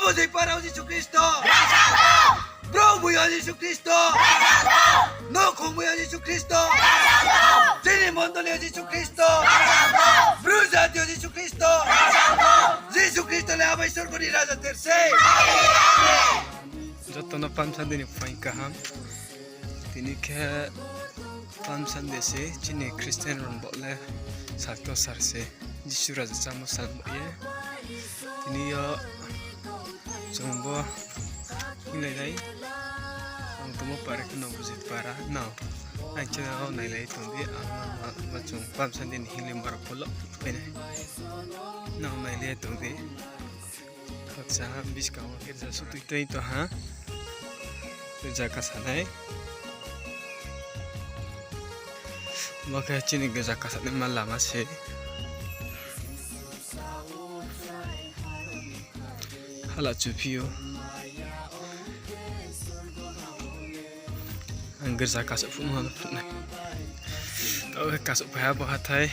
Nabuhay para Yesus Kristo. Bromuyo Yesus Kristo. Nokumuyo Yesus Kristo. Sinimondolyo Yesus Kristo. Bruzatyo Yesus Kristo. Yesus Kristo le habay surguni raja terse. Jotono pamsan dini fain kaham. Tini ke pamsan desi cini Kristen ron boleh sakto sarse Yesus raja camu salmo ye. Tini yo jombo nilai tunggu para kena buzit para now anca kau nilai tunggu macam pamsan dini hilim baru polok pene now nilai tunggu kaksa bis kau kerja sutu itu ha kerja kasanai maka cini kerja kasanai malam masih halat cupio angger za kasuk pun tau kasuk bahaya bahatai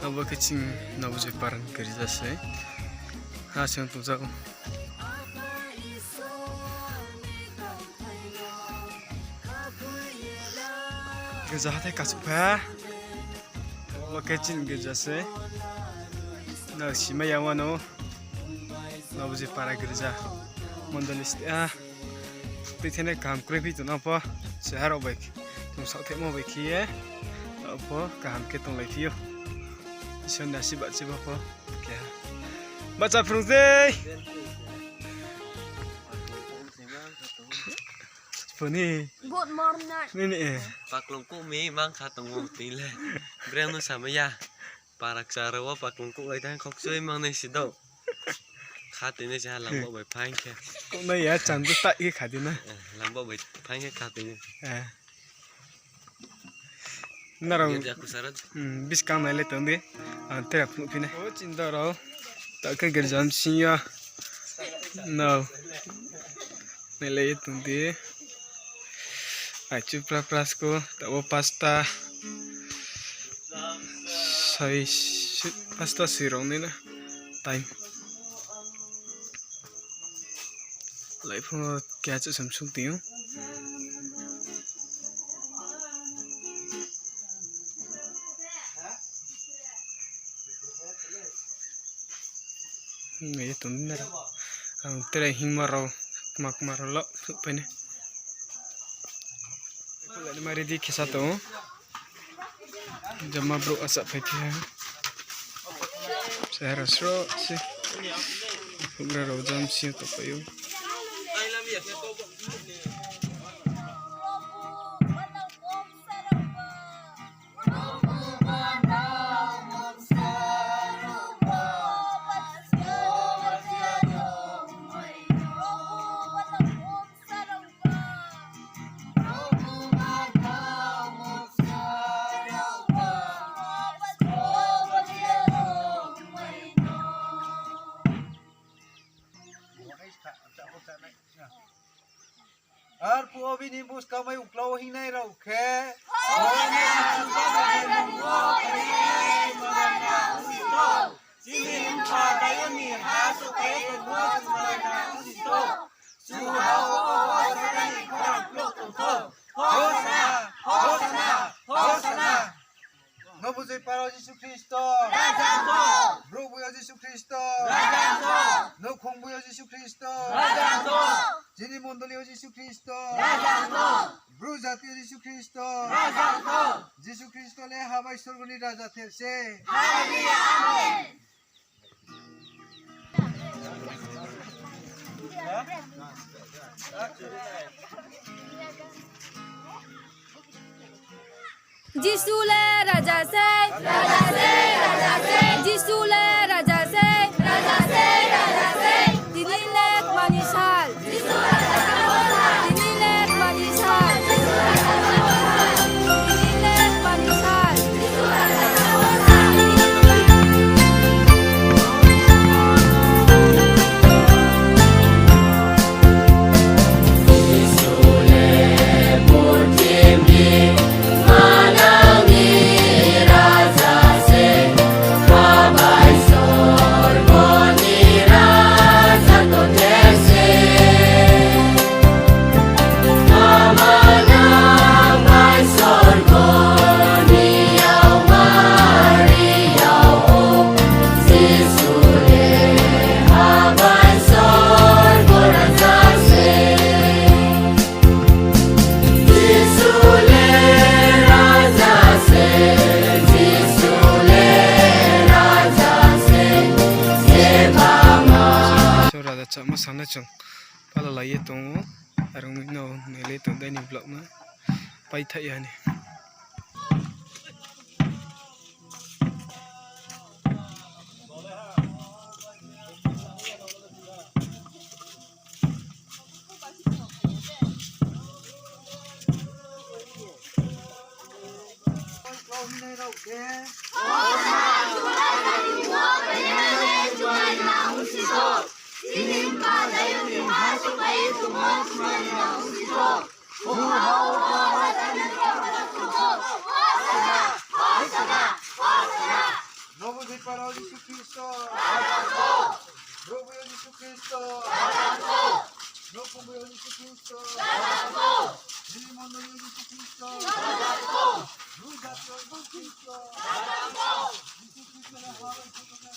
abo kecing nabu jeparan kerja se hasil tu jauh kerja hatai kasuk bahaya abo kecing kerja se na sima yawano nabu jepara kerja mondolis Pitene kam krepi tu napa sehar obaik tum sakte mo baik ye apa kam ke tong laifiyo ison nasi baca apa ke baca frunze Puni Good morning. Ini Paklungku mi mang katong tile breno sama ya para ksarawa paklungku aitan koksoi mang ne sido Khatine cha lambo bai phang ke kok nay ya chandu ta i khadina lambo bai phang ke khatine narang ya kusarat bis kam nai le tonde tera pine o chinda ro ta ke gerjam siya no nai le tonde achu prasko ta o pasta sai pasta sirong ni na time lại phong kia cho sắm xuống tiếng này tuần này tây hình maro mak maro lo supaya nih kalau di mari di kisah tu jama bro asak peti saya rasro sih Ugra jam sih tu payu Arpu obini bus kamay uklaw hinay raw ke. Nabuhay para Yesus Kristo. Bromuyo Yesus Kristo. Nokumuyo Yesus Kristo. Sinimondolyo Yesus Kristo. Bruzatyo Yesus Kristo. Yesus Kristo le habay surguni raja terse. Haleluya, amin. Jisule raja se Jisule raja se dinilek manisal dinilek manisal dinilek manisal Manangi raja se, Bye. chama sana chung pala lai tongo arung mino nele tong dai ni vlog na pai thai ya ni Novo para o Jesus Cristo. Novo Jesus Cristo. Novo Jesus Cristo. Ele mandou Jesus Cristo. Luz a Jesus Cristo. Jesus Cristo na fala e tudo na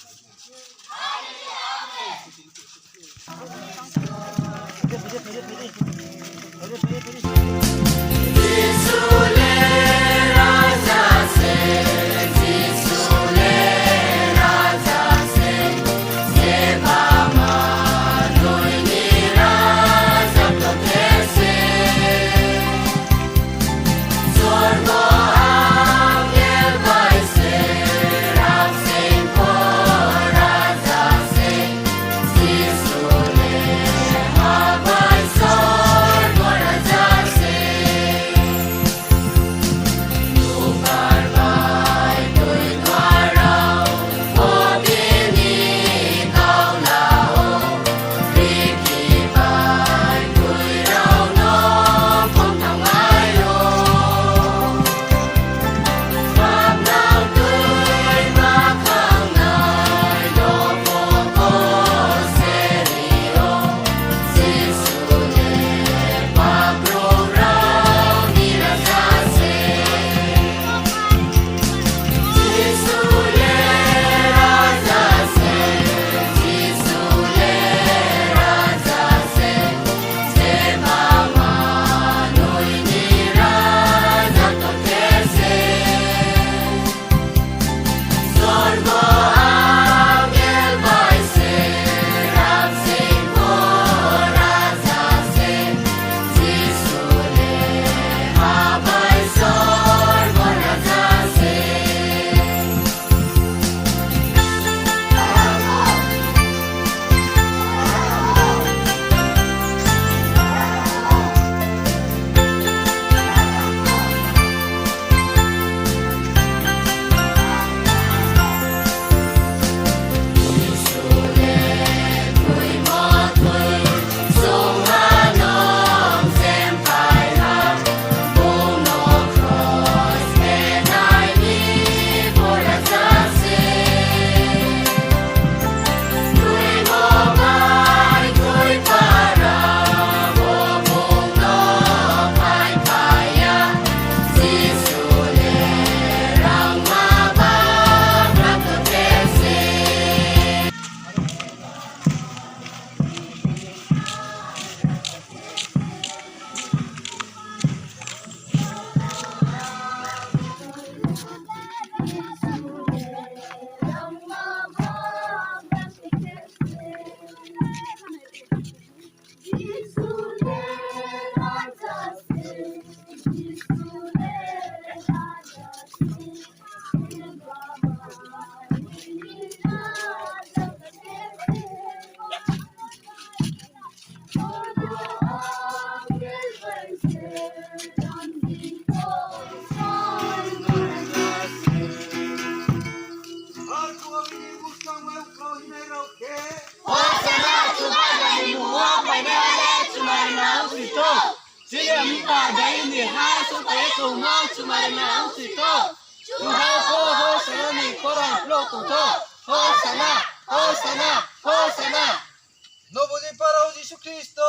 Novo de para o Jesus Cristo.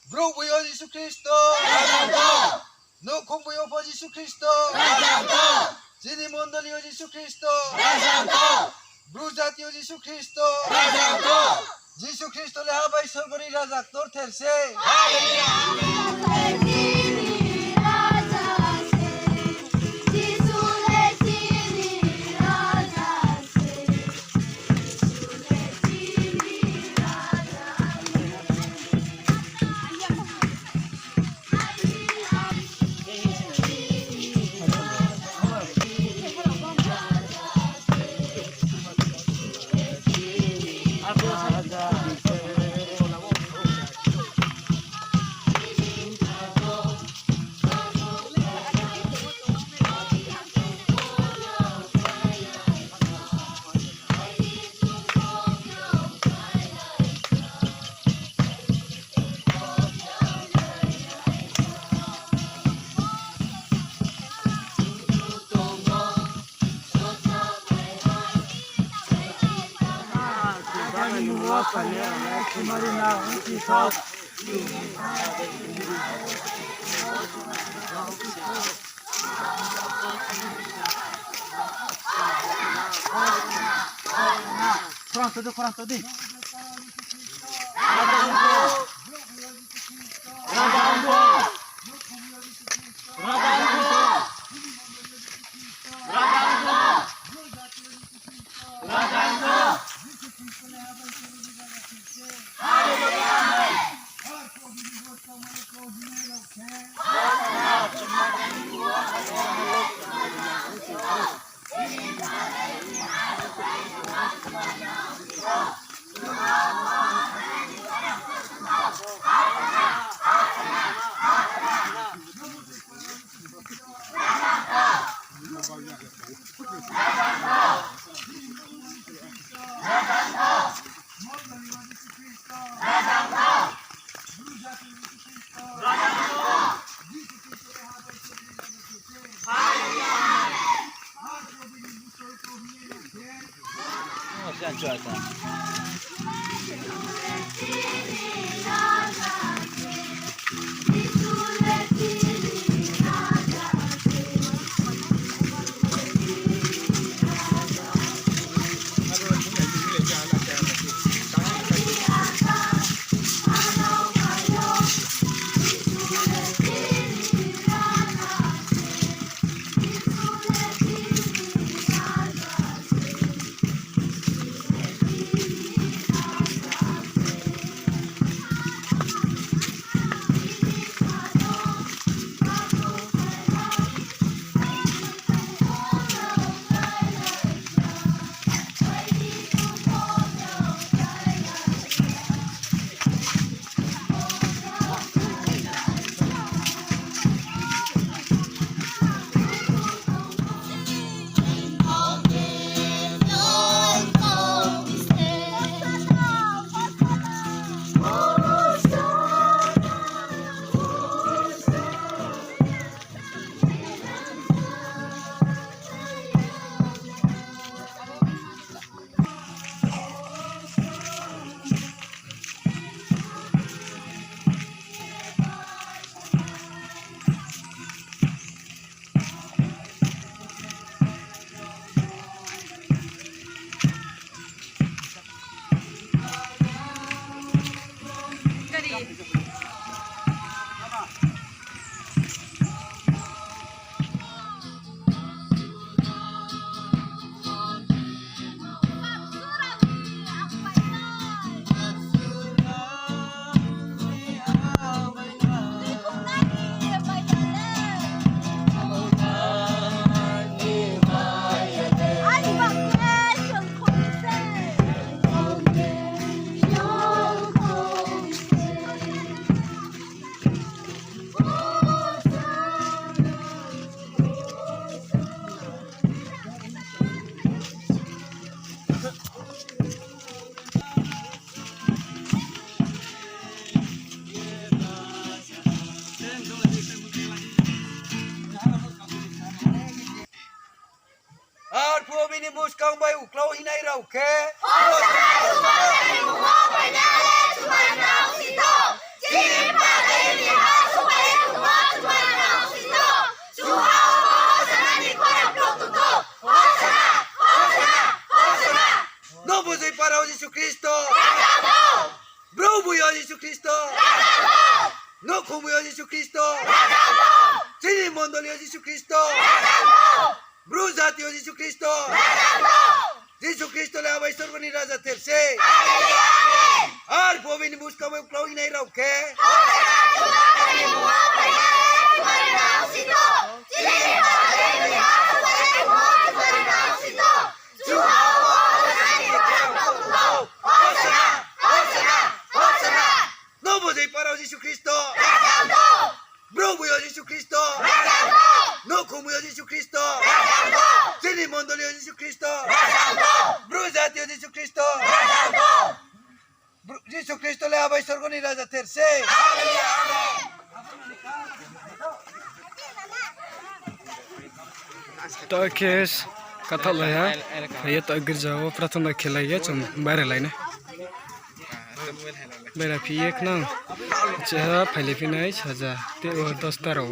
Bro buio Jesus Cristo. No kumbuyo po Jesus Cristo. Sini mondoli o Jesus Cristo. Bruzati o Jesus Cristo. Jesus Cristo le habay sorgori razak tor terse. Binibus kang bay uklaw hinay raw ke. No buzoy para o Jesucristo. Bro buyo Jesucristo. No kumuyo Jesucristo. Sini mondo liyo Jesucristo. Bruza Dios Jesucristo. Jesucristo le habéis organizado a tercer. Al pueblo ni busca muy claro y no que. No vos para Jesucristo. Bro voy a Jesucristo. No como yo Jesucristo. Sini mondo liyo Jesucristo. Bruza Dios Jesucristo. Jesucristo le habéis organizado a tercer. तो case कथा लया ये तो गिर जाओ प्रथम खेला ये चम बाहर लाइन बेराफि एक नंग जहा फाइलिफिनाय साजा ते ओ 10 ताराव